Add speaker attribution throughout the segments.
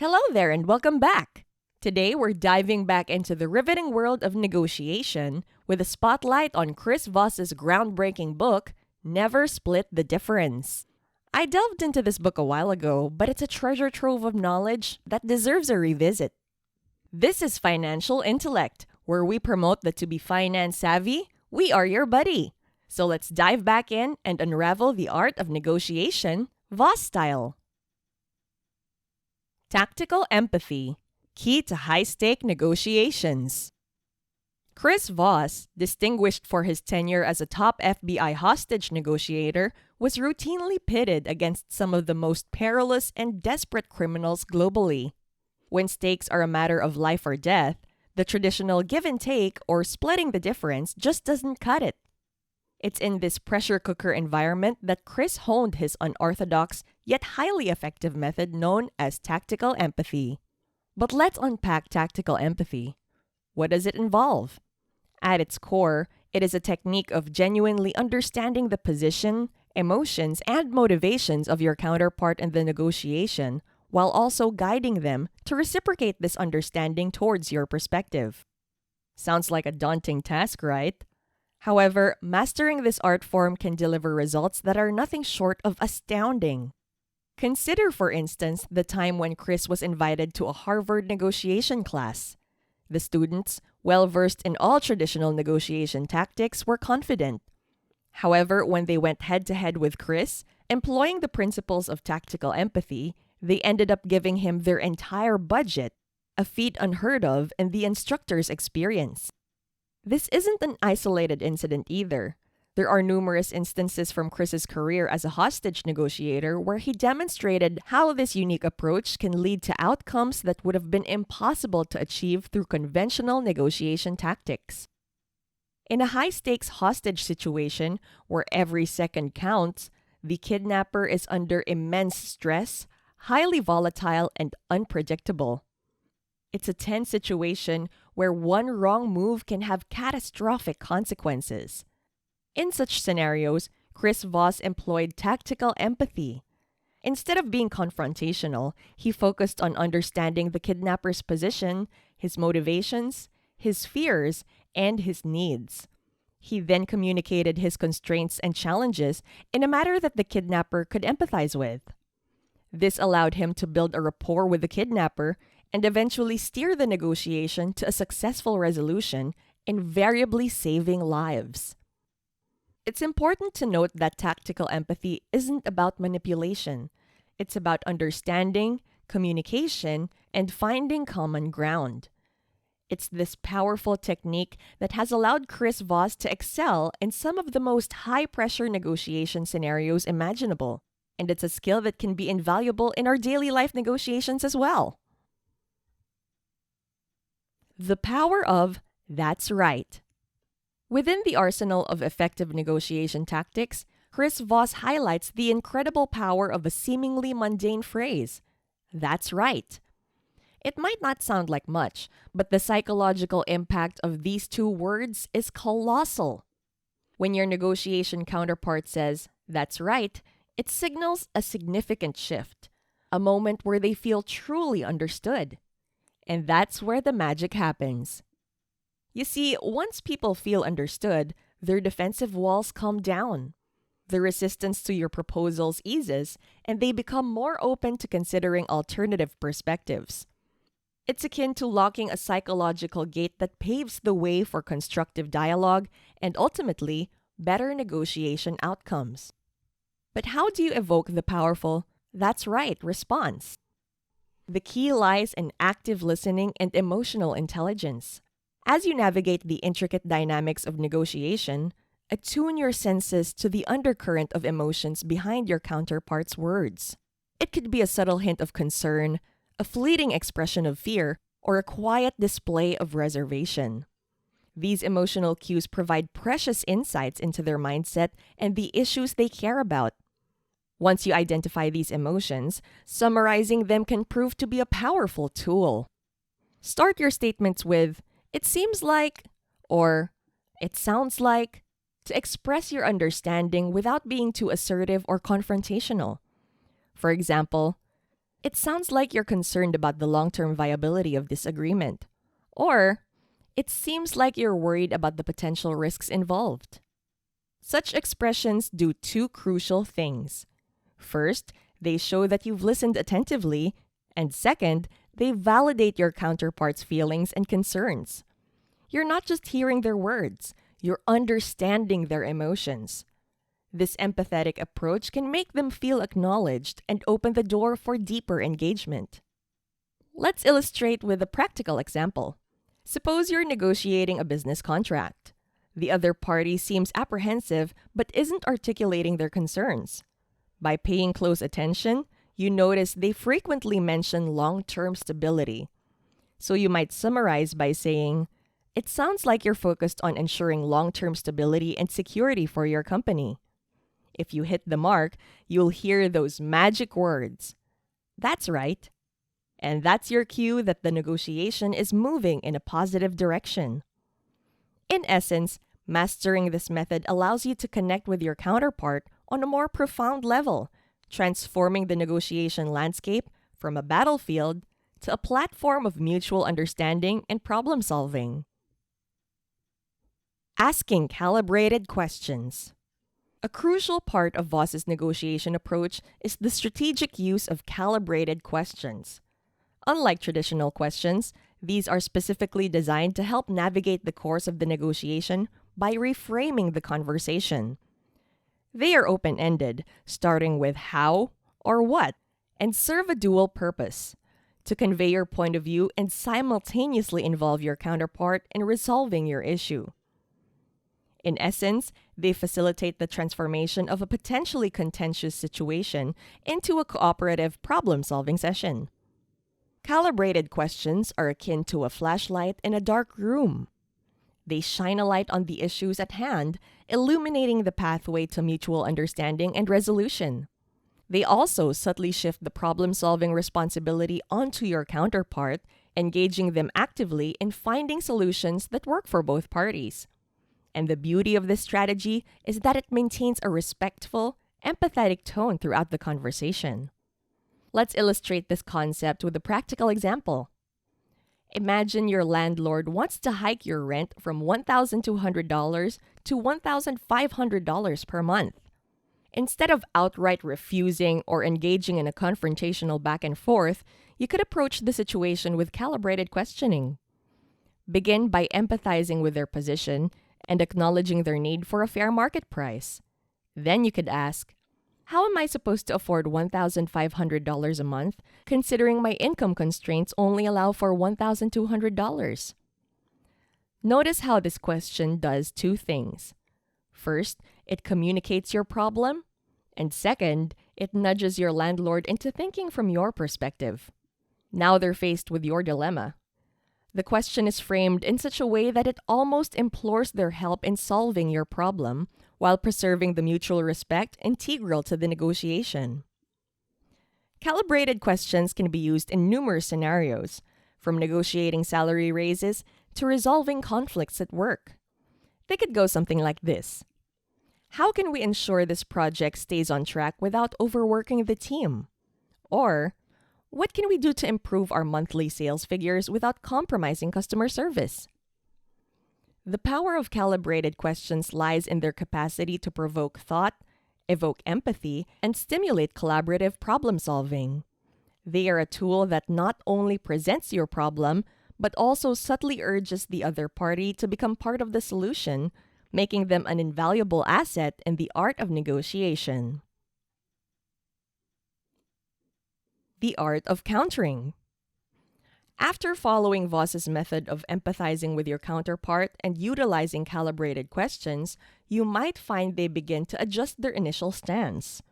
Speaker 1: Hello there and welcome back. Today we're diving back into the riveting world of negotiation with a spotlight on Chris Voss's groundbreaking book, Never Split the Difference. I delved into this book a while ago, but it's a treasure trove of knowledge that deserves a revisit. This is Financial Intellect, where we promote that to be finance savvy, we are your buddy. So let's dive back in and unravel the art of negotiation, Voss style. Tactical empathy, key to high-stake negotiations. Chris Voss, distinguished for his tenure as a top FBI hostage negotiator, was routinely pitted against some of the most perilous and desperate criminals globally. When stakes are a matter of life or death, the traditional give and take or splitting the difference just doesn't cut it. It's in this pressure cooker environment that Chris honed his unorthodox yet highly effective method known as tactical empathy. But let's unpack tactical empathy. What does it involve? At its core, it is a technique of genuinely understanding the position, emotions, and motivations of your counterpart in the negotiation, while also guiding them to reciprocate this understanding towards your perspective. Sounds like a daunting task, right? However, mastering this art form can deliver results that are nothing short of astounding. Consider, for instance, the time when Chris was invited to a Harvard negotiation class. The students, well versed in all traditional negotiation tactics, were confident. However, when they went head-to-head with Chris, employing the principles of tactical empathy, they ended up giving him their entire budget, a feat unheard of in the instructor's experience. This isn't an isolated incident either. There are numerous instances from Chris's career as a hostage negotiator where he demonstrated how this unique approach can lead to outcomes that would have been impossible to achieve through conventional negotiation tactics. In a high-stakes hostage situation where every second counts, the kidnapper is under immense stress, highly volatile, and unpredictable. It's a tense situation where one wrong move can have catastrophic consequences. In such scenarios, Chris Voss employed tactical empathy. Instead of being confrontational, he focused on understanding the kidnapper's position, his motivations, his fears, and his needs. He then communicated his constraints and challenges in a manner that the kidnapper could empathize with. This allowed him to build a rapport with the kidnapper and eventually steer the negotiation to a successful resolution, invariably saving lives. It's important to note that tactical empathy isn't about manipulation. It's about understanding, communication, and finding common ground. It's this powerful technique that has allowed Chris Voss to excel in some of the most high-pressure negotiation scenarios imaginable, and it's a skill that can be invaluable in our daily life negotiations as well. The power of "that's right." Within the arsenal of effective negotiation tactics, Chris Voss highlights the incredible power of a seemingly mundane phrase, "that's right." It might not sound like much, but the psychological impact of these two words is colossal. When your negotiation counterpart says, "that's right," it signals a significant shift, a moment where they feel truly understood. And that's where the magic happens. You see, once people feel understood, their defensive walls come down. The resistance to your proposals eases, and they become more open to considering alternative perspectives. It's akin to locking a psychological gate that paves the way for constructive dialogue and ultimately better negotiation outcomes. But how do you evoke the powerful "that's right" response? The key lies in active listening and emotional intelligence. As you navigate the intricate dynamics of negotiation, attune your senses to the undercurrent of emotions behind your counterpart's words. It could be a subtle hint of concern, a fleeting expression of fear, or a quiet display of reservation. These emotional cues provide precious insights into their mindset and the issues they care about. Once you identify these emotions, summarizing them can prove to be a powerful tool. Start your statements with, "It seems like," or "It sounds like," to express your understanding without being too assertive or confrontational. For example, It sounds like you're concerned about the long-term viability of this agreement. Or, it seems like you're worried about the potential risks involved. Such expressions do two crucial things. First, they show that you've listened attentively, and second, they validate your counterpart's feelings and concerns. You're not just hearing their words, you're understanding their emotions. This empathetic approach can make them feel acknowledged and open the door for deeper engagement. Let's illustrate with a practical example. Suppose you're negotiating a business contract. The other party seems apprehensive but isn't articulating their concerns. By paying close attention, you notice they frequently mention long-term stability. So you might summarize by saying, "It sounds like you're focused on ensuring long-term stability and security for your company." If you hit the mark, you'll hear those magic words. "That's right." And that's your cue that the negotiation is moving in a positive direction. In essence, mastering this method allows you to connect with your counterpart on a more profound level, transforming the negotiation landscape from a battlefield to a platform of mutual understanding and problem solving. Asking calibrated questions. A crucial part of Voss's negotiation approach is the strategic use of calibrated questions. Unlike traditional questions, these are specifically designed to help navigate the course of the negotiation by reframing the conversation. They are open-ended, starting with how or what, and serve a dual purpose: to convey your point of view and simultaneously involve your counterpart in resolving your issue. In essence, they facilitate the transformation of a potentially contentious situation into a cooperative problem-solving session. Calibrated questions are akin to a flashlight in a dark room. They shine a light on the issues at hand, illuminating the pathway to mutual understanding and resolution. They also subtly shift the problem-solving responsibility onto your counterpart, engaging them actively in finding solutions that work for both parties. And the beauty of this strategy is that it maintains a respectful, empathetic tone throughout the conversation. Let's illustrate this concept with a practical example. Imagine your landlord wants to hike your rent from $1,200 to $1,500 per month. Instead of outright refusing or engaging in a confrontational back and forth, you could approach the situation with calibrated questioning. Begin by empathizing with their position and acknowledging their need for a fair market price. Then you could ask, "How am I supposed to afford $1,500 a month, considering my income constraints only allow for $1,200? Notice how this question does two things. First, it communicates your problem, and second, it nudges your landlord into thinking from your perspective. Now they're faced with your dilemma. The question is framed in such a way that it almost implores their help in solving your problem, while preserving the mutual respect integral to the negotiation. Calibrated questions can be used in numerous scenarios, from negotiating salary raises to resolving conflicts at work. They could go something like this. How can we ensure this project stays on track without overworking the team? Or, what can we do to improve our monthly sales figures without compromising customer service? The power of calibrated questions lies in their capacity to provoke thought, evoke empathy, and stimulate collaborative problem solving. They are a tool that not only presents your problem, but also subtly urges the other party to become part of the solution, making them an invaluable asset in the art of negotiation. The art of countering. After following Voss's method of empathizing with your counterpart and utilizing calibrated questions, you might find they begin to adjust their initial stance.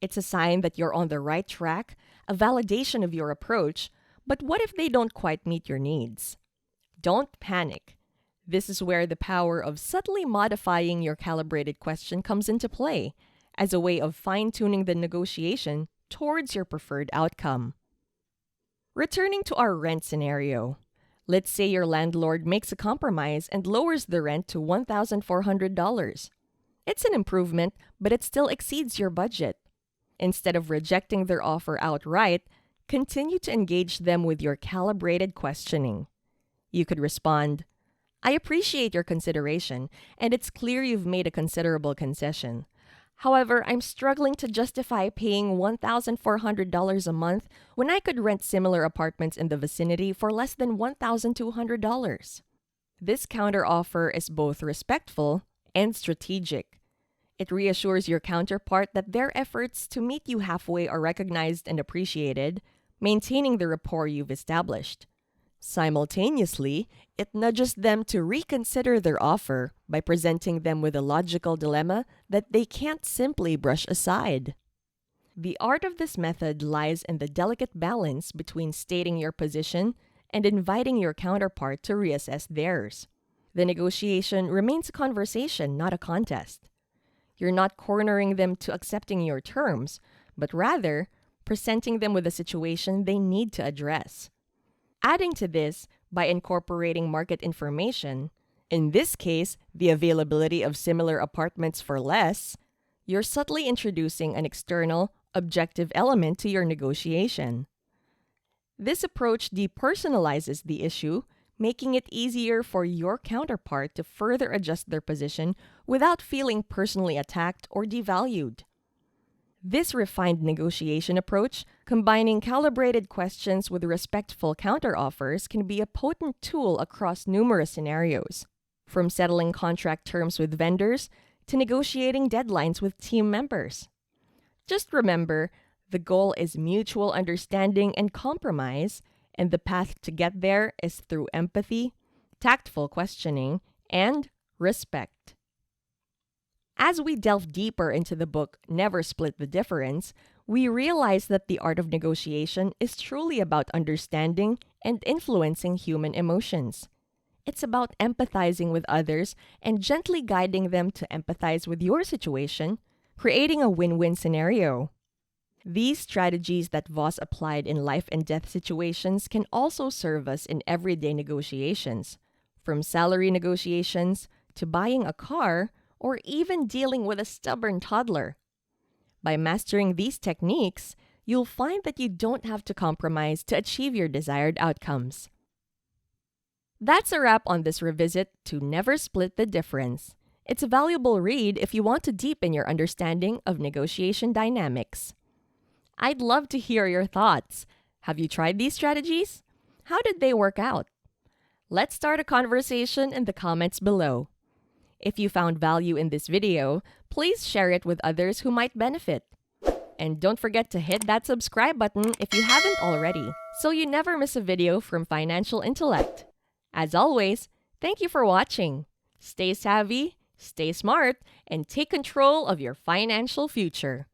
Speaker 1: It's a sign that you're on the right track, a validation of your approach, but what if they don't quite meet your needs? Don't panic. This is where the power of subtly modifying your calibrated question comes into play, as a way of fine-tuning the negotiation towards your preferred outcome. Returning to our rent scenario, let's say your landlord makes a compromise and lowers the rent to $1,400. It's an improvement, but it still exceeds your budget. Instead of rejecting their offer outright, continue to engage them with your calibrated questioning. You could respond, "I appreciate your consideration, and it's clear you've made a considerable concession. However, I'm struggling to justify paying $1,400 a month when I could rent similar apartments in the vicinity for less than $1,200. This counteroffer is both respectful and strategic. It reassures your counterpart that their efforts to meet you halfway are recognized and appreciated, maintaining the rapport you've established. Simultaneously, it nudges them to reconsider their offer by presenting them with a logical dilemma that they can't simply brush aside. The art of this method lies in the delicate balance between stating your position and inviting your counterpart to reassess theirs. The negotiation remains a conversation, not a contest. You're not cornering them to accepting your terms, but rather presenting them with a situation they need to address. Adding to this, by incorporating market information, in this case, the availability of similar apartments for less, you're subtly introducing an external, objective element to your negotiation. This approach depersonalizes the issue, making it easier for your counterpart to further adjust their position without feeling personally attacked or devalued. This refined negotiation approach, combining calibrated questions with respectful counteroffers, can be a potent tool across numerous scenarios, from settling contract terms with vendors to negotiating deadlines with team members. Just remember, the goal is mutual understanding and compromise, and the path to get there is through empathy, tactful questioning, and respect. As we delve deeper into the book Never Split the Difference, we realize that the art of negotiation is truly about understanding and influencing human emotions. It's about empathizing with others and gently guiding them to empathize with your situation, creating a win-win scenario. These strategies that Voss applied in life and death situations can also serve us in everyday negotiations, from salary negotiations to buying a car or even dealing with a stubborn toddler. By mastering these techniques, you'll find that you don't have to compromise to achieve your desired outcomes. That's a wrap on this revisit to Never Split the Difference. It's a valuable read if you want to deepen your understanding of negotiation dynamics. I'd love to hear your thoughts. Have you tried these strategies? How did they work out? Let's start a conversation in the comments below. If you found value in this video, please share it with others who might benefit. And don't forget to hit that subscribe button if you haven't already, so you never miss a video from Financial Intellect. As always, thank you for watching. Stay savvy, stay smart, and take control of your financial future.